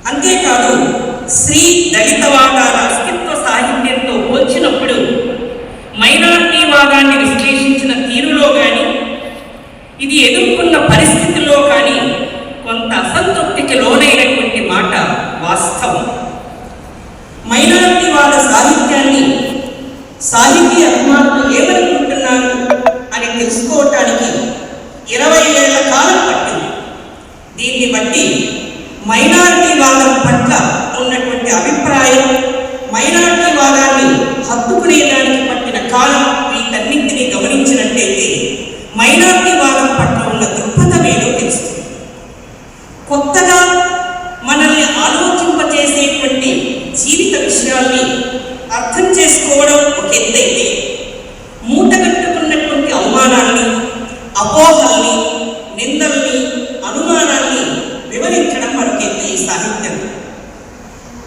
అంతేకాదు స్త్రీ దళితవాదాల అస్తిత్వ సాహిత్యంతో పోల్చినప్పుడు మైనారిటీవాదాన్ని విశ్లేషించిన తీరులో కానీ ఇది ఎదుర్కొన్న పరిస్థితుల్లో కానీ కొంత అసంతృప్తికి లోనైనటువంటి మాట వాస్తవం. మైనారిటీవాద సాహిత్యాన్ని సాహితీ అభిమానులు ఏమనుకుంటున్నారు అని తెలుసుకోవటానికి 20 ఏళ్ల కాలం పట్టింది. దీన్ని బట్టి మైనారిటీవాదం పట్ల ఉన్నటువంటి అభిప్రాయం, మైనారిటీవాదాన్ని హత్తుకునేదానికి పట్టిన కాలం, వీటన్నింటినీ గమనించినట్టయితే మైనారిటీవాదం పట్ల ఉన్న దృక్పథం ఏదో తెలుస్తుంది. కొత్తగా మనల్ని ఆలోచింపచేసేటువంటి జీవిత విషయాల్ని అర్థం చేసుకోవడం ఒక ఎత్తైతే, మూటగట్టుకున్నటువంటి అవమానాల్ని, అపోహల్ని, నిందల్ని, అనుమానాల్ని వివరించడం మరొక ఎత్తు ఈ సాహిత్యం.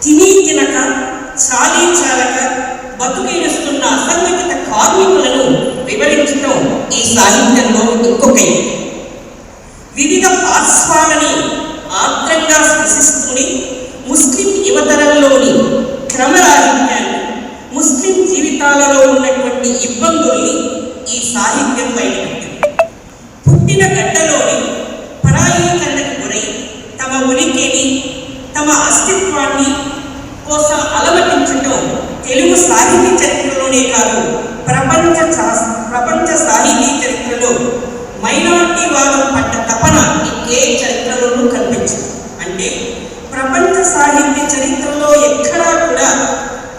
తిని తినక, చాలీ చాలక బతుకేస్తున్న అసంఘటిత కార్మికులను వివరించడం ఈ సాహిత్యంలో ఇంకొక ఎత్తు. వివిధ పార్శ్వాలని ఆత్రంగా స్పృశిస్తూనే ముస్లిం యువతరంలోని క్రమరాహిత్యాన్ని, ముస్లిం జీవితాలలో ఉన్నటువంటి ఇబ్బందుల్ని ఈ సాహిత్యం బయటపెట్టింది. పుట్టిన గడ్డలోని పరాయీకరణకు గురై తమ ఉనికిని, తమ అస్తిత్వాన్ని కోసం అలమటించటం తెలుగు సాహితీ చరిత్రలోనే కాదు, ప్రపంచ సాహితీ చరిత్రలో మైనారిటీవాదం పట్ల తపన ఇంకే చరిత్రలోనూ కనిపించదు. అంటే ప్రపంచ సాహిత్య చరిత్రలో ఎక్కడా కూడా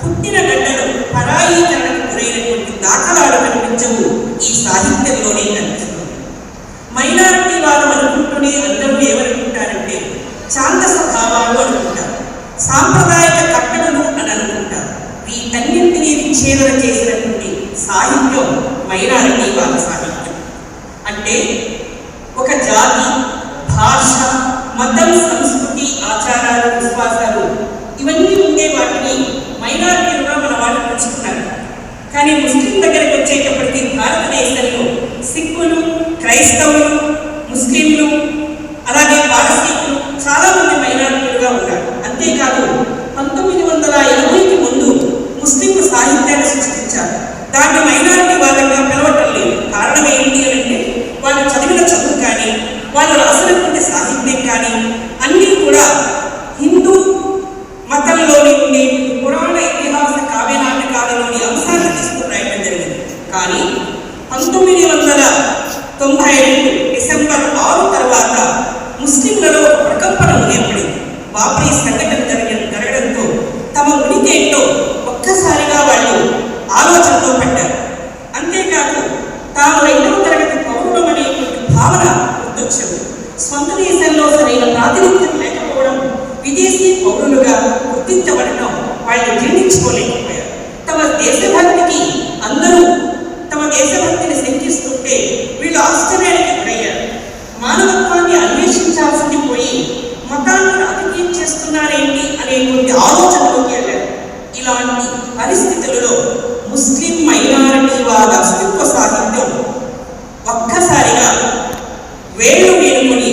పుట్టిన గడ్డలు పరాయీకరణకు గురైనటువంటి దాఖలాలు కనిపించవు, ఈ సాహిత్యంలోనే కనిపిస్తుంది. మైనారిటీవాదం అనుకుంటూనే అందరూ ఏమనుకుంటారంటే ఛాందస భావాలు అనుకుంటారు, సాంప్రదాయిక కట్టడలు అని అనుకుంటారు. వీటన్నింటినీ విచ్ఛేదన చేసినటువంటి సాహిత్యం మైనారిటీవాద సాహిత్యం. అంటే ఒక జాతి, భాష, మతం, సంస్కృతి, ఆచారాలు, విశ్వాసాలు ఇవన్నీ ఉండే వాటిని మైనారిటీలుగా మన వాళ్ళు పంచుకున్నారు. కానీ ముస్లిం దగ్గరికి వచ్చేటప్పటికీ భారతదేశంలో సిక్కులు, క్రైస్తవులు, ముస్లింలు, అలాగే పారసీకులు చాలామంది మైనారిటీలుగా ఉన్నారు. అంతేకాదు 1980కి ముందు ముస్లింలు సాహిత్యాన్ని సృష్టించారు. దాన్ని మైనారిటీవాదంగా పిలవటం లేదు. కారణం ఏంటి అంటే వాళ్ళు చదివిన చదువు కానీ, వాళ్ళు రాసినటువంటి సాహిత్యం కానీ అన్నీ కూడా హిందూ మతంలోని ఉండే పురాణ ఇతిహాస కావ్య నాటకాలలోని అంశాలను తీసుకురాయడం జరిగింది. కానీ 1992 డిసెంబర్ 6 తర్వాత ముస్లింలలో ఒక ప్రకంపన ఏర్పడింది. బాబ్రీ సంఘటన జరగడంతో తమ ఉనికి ఏంటో ఒక్కసారిగా వాళ్ళు ఆలోచనలో పడ్డారు. అంతేకాదు తాము 2వ తరగతి పౌరులం అనేటువంటి భావన గుర్తొచ్చింది. స్వంత దేశంలో సరైన ప్రాతినిధ్యం లేకపోవడం, విదేశీ పౌరులుగా గుర్తించబడటం వాళ్ళు జీర్ణించుకోలేకపోయారు. తమ దేశభక్తికి అందరూ తమ దేశభక్తిని శంకిస్తుంటే వీళ్ళు ఆశ్చర్యానికి గురయ్యారు. మానవత్వాన్ని అన్వేషించాల్సింది పోయి మతాన్ని రాజకీయం చేస్తున్నారేంటి అనేటువంటి ఆలోచనలోకి వెళ్ళారు. ఇలాంటి పరిస్థితులలో ముస్లిం మైనారిటీవాద అస్తిత్వ సాహిత్యం ఒక్కసారిగా వేళ్ళు వేడుకొని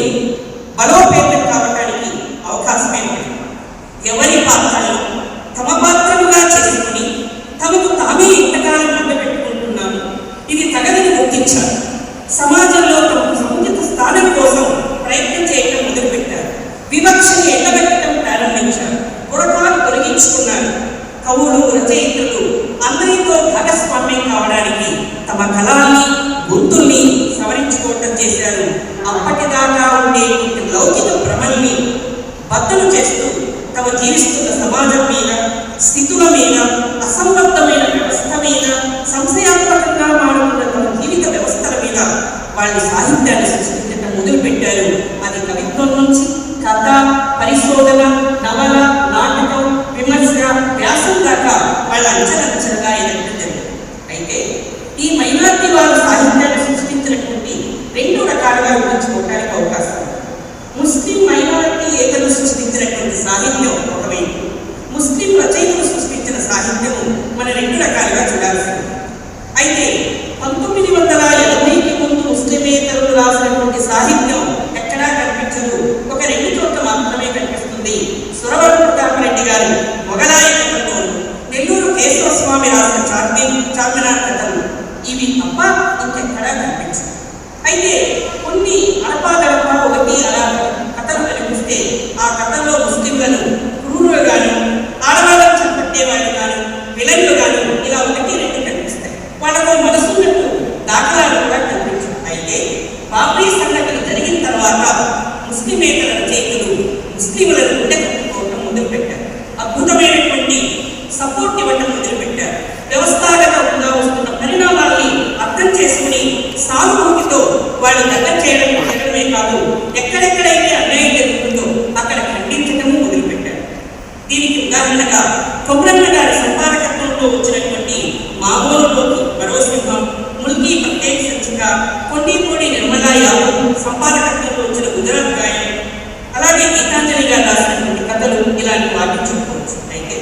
బలోపేతం కావడానికి అవకాశం ఏర్పడింది. ఎవరి పాత్రలను తమ పాత్రలుగా చేసుకుని తమకు తామే ఇంతకాలం అండబెట్టుకుంటున్నాము, ఇది తగదని గుర్తించారు. సమాజంలో తమకు సముచిత స్థానం కోసం ప్రయత్నం చేయడం మొదలుపెట్టారు. వివక్షని ఎండబెట్టడం ప్రారంభించారు. పురకాలు తొలగించుకున్నారు. కవులు, రచయితలు అందరితో భాగస్వామ్యం కావడానికి తమ కళాన్ని, గొంతుల్ని సవరించుకోవటం చేశారు. అప్పటిదాకా ఉండే లౌకిక భ్రమల్ని బద్దలు చేస్తూ తమ జీవిస్తున్న సమాజం మీద, స్థితుల మీద, అసంబద్ధమైన వ్యవస్థ మీద, సంశయాత్మకంగా మారుతున్న తమ జీవిత వ్యవస్థల మీద వాళ్ళు సాహిత్యాన్ని సృష్టించడం మొదలుపెట్టారు. అది కవిత్వం నుంచి కథ, పరిశోధన, నవల, నాటకం, విమర్శ, వ్యాసం దాకా వాళ్ళ అంచెలంచెలుగా ఎదగడం జరిగింది. అయితే ఈ మైనారిటీవాద సాహిత్యాన్ని సృష్టించినటువంటి 2 రకాలుగా విభజించుకోవడానికి అవకాశం ఉంది. ముస్లిం మైనారిటీయేతలు సృష్టించినటువంటి సాహిత్యం ఒకవైపు, ముస్లిం రచయితలు సృష్టించిన సాహిత్యము మన 2 రకాలుగా చూడాల్సి ఉంది. అయితే 1980కి ముందు ముస్లిమేతరులు రాసినటువంటి సాహిత్యం ఎక్కడ వచ్చినటువంటి సురవర ప్రతాపరెడ్డి గారు మొగలాయి కథలోను, నెల్లూరు కేశవస్వామి రాసిన చార్మినార్ కథలు ఇవి తప్ప ఇంకెక్కడా కనిపించదు. అయితే కొన్ని అడపాదడప ఒకటి అలా కథలు కనిపిస్తే ఆ కథల్లో ముస్లింలను క్రూరులుగాను, ఆడవాళ్ళను చేపట్టేవాళ్ళు గాను, విలన్లు గాను ఇలా ఒకటి రెండు కనిపిస్తాయి. వాళ్ళకు మనసున్నట్టు దాఖలాలు కూడా కనిపించవు. అయితే బాబ్రీ సంఘటన జరిగిన తర్వాత ముస్లిమేతర రచయితలు ముస్లింలను గుండె కట్టుకోవడం మొదలుపెట్టారు. అద్భుతమైనటువంటి సపోర్ట్ ఇవ్వడం మొదలుపెట్టారు. వ్యవస్థాగతంగా వస్తున్న పరిణామాల్ని అర్థం చేసుకుని సానుభూతితో వాళ్ళు దగ్గర చేయడమే కాదు, ఎక్కడెక్కడైతే అన్యాయం జరుగుతుందో అక్కడ ఖండించడము మొదలుపెట్టారు. దీనికి ఉదాహరణగా కొమరన్న గారి సంపాదకత్వంలో వచ్చినటువంటి మామూలులోకి మరో సింహం, ముల్కీ ప్రత్యేక సంచిక, కొండీపూడి నిర్మలా యాదవ్ సంపాదకత్వంలో వచ్చిన గుజరాత్ గాయం, అలాగే గీతాంజలి గారు రాసినటువంటి కథలు ఇలాంటి వాటిని చెప్పుకోవచ్చు. అయితే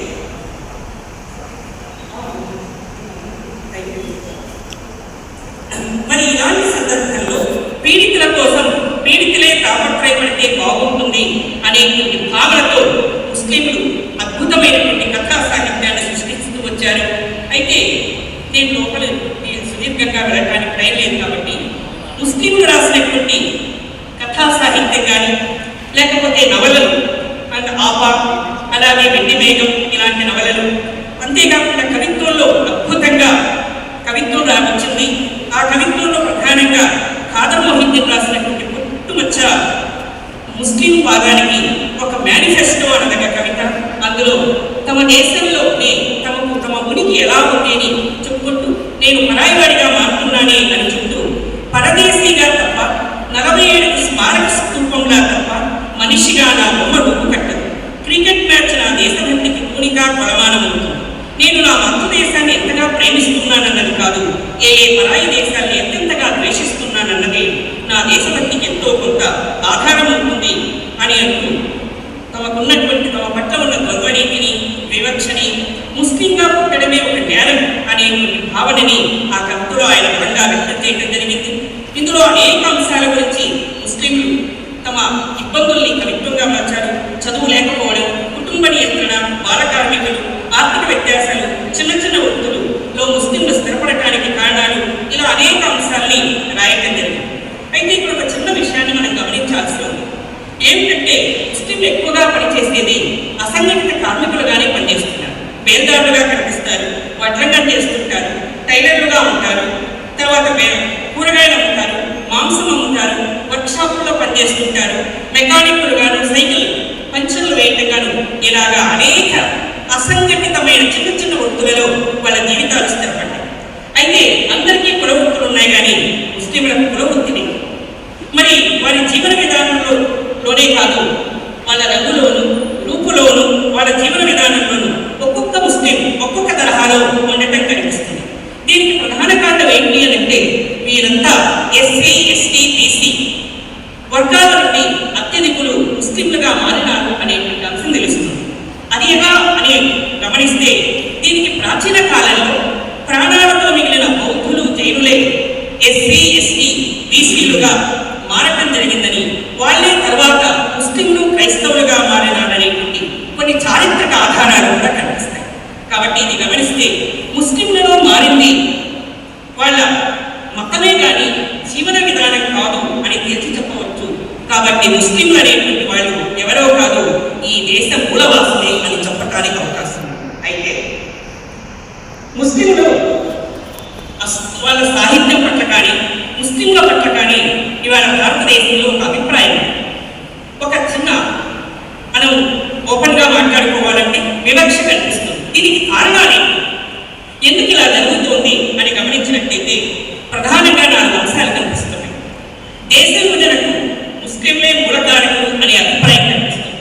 మరి ఇలాంటి సందర్భంలో పీడితుల కోసం పీడితులే తాపత్రయపడితే బాగుంటుంది అనేటువంటి భావనతో ముస్లింలు అద్భుతమైనటువంటి కథా సాహిత్యాన్ని సృష్టిస్తూ వచ్చారు. అయితే దీని లోపల సుదీర్ఘంగా వెళ్ళడానికి టైం లేదు కాబట్టి ముస్లింలు రాసినటువంటి కథా సాహిత్యం కానీ లేకపోతే నవలలు అండ్ ఆపా, అలాగే వెండి మేఘం ఇలాంటి నవలలు, అంతేకాకుండా కవిత్వంలో అద్భుతంగా కవిత్వం రావచ్చింది. ఆ కవిత్వంలో ప్రధానంగా ఖాదర్ మొహిద్దీన్ రాసినటువంటి పుట్టుమచ్చ ముస్లిం వాదానికి ఒక మేనిఫెస్టో అనగా కవిత. అందులో తమ దేశంలోనే తమ ఉనికి ఎలా ఉంది అని చెప్పుకుంటూ, నేను పరాయివాడిగా మారుతున్నానే అని చెప్తూ, పరదేశీగా తప్ప 47 స్మారక స్తూపంలా తప్ప మనిషిగా నా బొమ్మ రూపు కట్టదు. క్రికెట్ మ్యాచ్ నా దేశభక్తికి పూనిగా కొలమానం అవుతుంది. నేను నా మత్తు దేశాన్ని ఎంతగా ప్రేమిస్తున్నానన్నది కాదు, ఏ పరాయి దేశాన్ని ఎంతెంతగా ద్వేషిస్తున్నానన్నది నా దేశభక్తికి ఎంతో కొంత ఆధారం ఉంటుంది అని అంటూ తమకున్నటువంటి తమ పట్ల ఉన్న ద్వంద్వనీతిని, వివక్షని, ముస్లింగా పుట్టడమే ఒక జ్ఞానం అనేటువంటి భావనని ఆ కవితలో ఆయన బలంగా వ్యక్తం చేయడం జరిగింది. ఇందులో అనేక అంశాల గురించి ముస్లింలు తమ ఇబ్బందుల్ని కవిత్వంగా మార్చారు. చదువు లేకపోవడం, కుటుంబ నియంత్రణ, బాల కార్మికులు, ఆర్థిక వ్యత్యాసాలు, చిన్న చిన్న వృత్తులలో ముస్లింలు స్థిరపడటానికి కారణాలు, ఇలా అనేక అంశాలని రాయటం జరిగింది. అయితే ఇక్కడ ఒక చిన్న విషయాన్ని మనం గమనించాల్సి ఉంది. ఏమిటంటే ముస్లింలు ఎక్కువగా పనిచేసేది అసంఘటిత కార్మికులుగానే పనిచేస్తున్నారు. బేల్దారులుగా కనిపిస్తారు, వడ్రంగం చేస్తుంటారు, టైలర్లుగా ఉంటారు, తర్వాత కూరగాయలు అమ్ముతారు, మాంసం అమ్ముతారు, వర్క్షాపుల్లో పనిచేస్తుంటారు, మెకానిక్కులుగాను, సైకిల్ పంచర్లు వేయటంగాను, ఇలాగా అనేక అసంఘటితమైన చిన్న చిన్న వృత్తులలో వాళ్ళ జీవితాలు స్థిరపడ్డాయి. అయితే అందరికీ కులవృత్తులు ఉన్నాయి కానీ ముస్లింలకు కులవృత్తిని మరి వారి జీవన విధానంలోనే కాదు, వాళ్ళ రంగులోను, రూపులోను, వాళ్ళ జీవన విధానంలోను ఒక్కొక్క ముస్లిం ఒక్కొక్క తరహాలో ఉండటం కనిపిస్తుంది. దీనికి ప్రధాన కారణం ఏంటి అని అంటే, వీరంతా ఎస్సీ, ఎస్టీ, బీసీ వర్గాల నుండి అత్యధికులు ముస్లింలుగా మారినారు అనేటువంటి అంశం తెలుస్తుంది. అది ఎలా అని గమనిస్తే, దీనికి ప్రాచీన కాలంలో ప్రాణాలతో మిగిలిన బౌద్ధులు, జైనులే ఎస్సీ, ఎస్టీ, బీసీలుగా మారటం జరిగిందని, వాళ్ళే తర్వాత ముస్లింలు, క్రైస్తవులుగా మారినారనేటువంటి కొన్ని చారిత్రక ఆధారాలు కూడా కనిపిస్తాయి. కాబట్టి ఇది గమనిస్తే ముస్లింలలో మారింది వాళ్ళ మతమే కానీ జీవన విధానం కాదు అని తేల్చి చెప్పవచ్చు. కాబట్టి ముస్లింలు అనేటువంటి వాళ్ళు ఎవరో కాదు, ఈ దేశ మూలవాసులే అని చెప్పడానికి అవకాశం. అయితే ముస్లింలు వాళ్ళ సాహిత్యం పట్ల కానీ ముస్లింల పట్ల కానీ ఇవాళ భారతదేశంలో ఒక అభిప్రాయం, ఒక చిన్న మనం ఓపెన్గా మాట్లాడుకోవాలంటే వివక్ష కనిపిస్తుంది. దీనికి కారణాలు ఎందుకు ఇలా జరుగుతోంది అని గమనించినట్లయితే ప్రధానంగా 4 అంశాలు కనిపిస్తున్నాయి. దేశ విభజనకు ముస్లింలే మూలకారకులు అనే అభిప్రాయం కనిపిస్తుంది.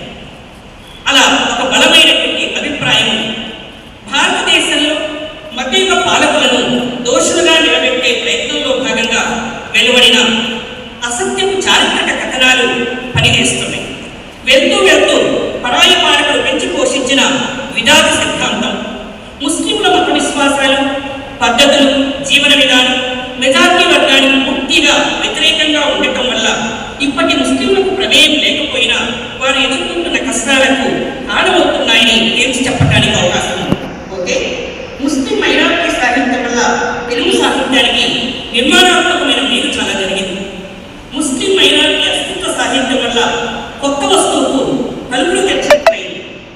అలా ఒక బలమైనటువంటి అభిప్రాయం భారతదేశంలో మధ్యయుగ పాలకులను దోషులుగా నిలబెట్టే ప్రయత్నంలో భాగంగా వెలువడిన అసత్యపు చారిత్రక కథనాలు పనిచేస్తున్నాయి. వెళ్తూ వెళ్తూ పరాయి పాలకులు పెంచి పోషించిన విధాన సిద్ధాంతం, ముస్లింల మత విశ్వాసాలు, పద్ధతులు, జీవన విధానం, చెప్పడానికి అవకాశం ఉంది. ఓకే, ముస్లిం మైనారిటీ సాహిత్యం వల్ల తెలుగు సాహిత్యానికి నిర్మాణాత్మకమైన మేలు చాలా జరిగింది. ముస్లిం మైనారిటీ అస్తిత్వ సాహిత్యం వల్ల కొత్త వస్తువుకు కలుపులు తెచ్చిపోయి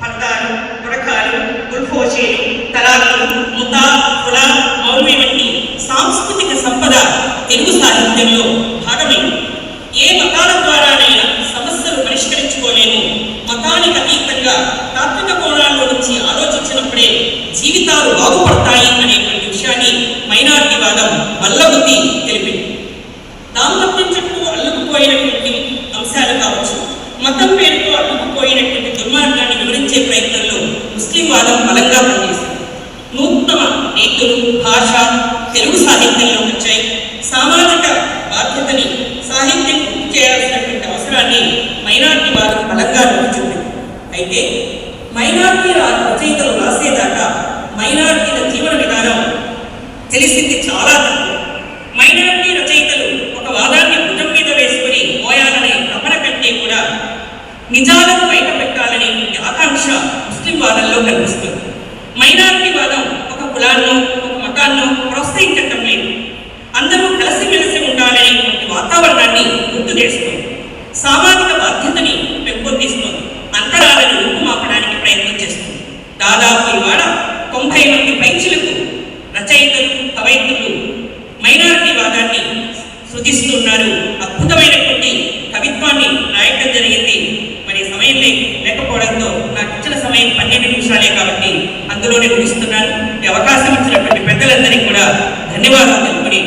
పర్దాలు, పురకాలు, గుల్ఫోషీలు, తలాకులు, ముతా, కులా, మౌల్వి వంటి సాంస్కృతిక సంపద తెలుగు సాహిత్యంలో భాగమైంది. ఏ మతాల ద్వారానైనా సమస్యలు పరిష్కరించుకోలేము, మతానికి అతీతంగా తాత్విక కోణాల్లో నుంచి ఆలోచించినప్పుడే జీవితాలు బాగుపడతాయి అనేటువంటి విషయాన్ని మైనారిటీవాదం వల్లబుద్ధి తెలిపింది. దాంపత్యం చుట్టూ అల్లుకుపోయినటువంటి అంశాలు కావచ్చు, మతం పేరుతో అల్లుకుపోయినటువంటి దుర్మార్గాన్ని వివరించే ప్రయత్నంలో ముస్లిం వాదం బలంగా పనిచేసింది. నూతన నీతులు, భాష తెలుగు సాహిత్యంలో వచ్చాయి. సామాజిక బాధ్యతని సాహిత్యం పూర్తి చేయాల్సినటువంటి అవసరాన్ని మైనారిటీ వాదం బలంగా చూపింది. అయితే మైనారిటీ రచయితలు రాసేదాకా మైనారిటీల జీవన విధానం తెలిసింది చాలా తక్కువ. మైనారిటీ రచయితలు ఒక వాదాన్ని భుజం మీద వేసుకుని మోయాలనే తపన కంటే కూడా నిజాలను బయట పెట్టాలనేటువంటి ఆకాంక్ష ముస్లిం వాదంలో కనిపిస్తుంది. మైనారిటీ వాదం ఒక కులాన్నో ఒక మతాన్నో ప్రోత్సహించటం లేదు, అందరూ కలిసిమెలిసి ఉండాలనేటువంటి వాతావరణాన్ని గుర్తు చేస్తుంది. సామాజిక బాధ్యతని పెంపొందిస్తుంది, అంతరాలను రూపుమాపడానికి ప్రయత్నం చేస్తుంది. దాదాపు ఇవాళ 90 మంది పైచిలకు రచయితలు, కవయిత్రులు మైనారిటీ వాదాన్ని సృజిస్తున్నారు. అద్భుతమైనటువంటి కవిత్వాన్ని రాయటం జరిగింది. మరి సమయం లేకపోవడంతో నాకు ఇచ్చిన సమయం 12 నిమిషాలే కాబట్టి అందులోనే ముగిస్తున్నాను. ఈ అవకాశం ఇచ్చినటువంటి పెద్దలందరికీ కూడా ధన్యవాదాలు తెలుపుకొని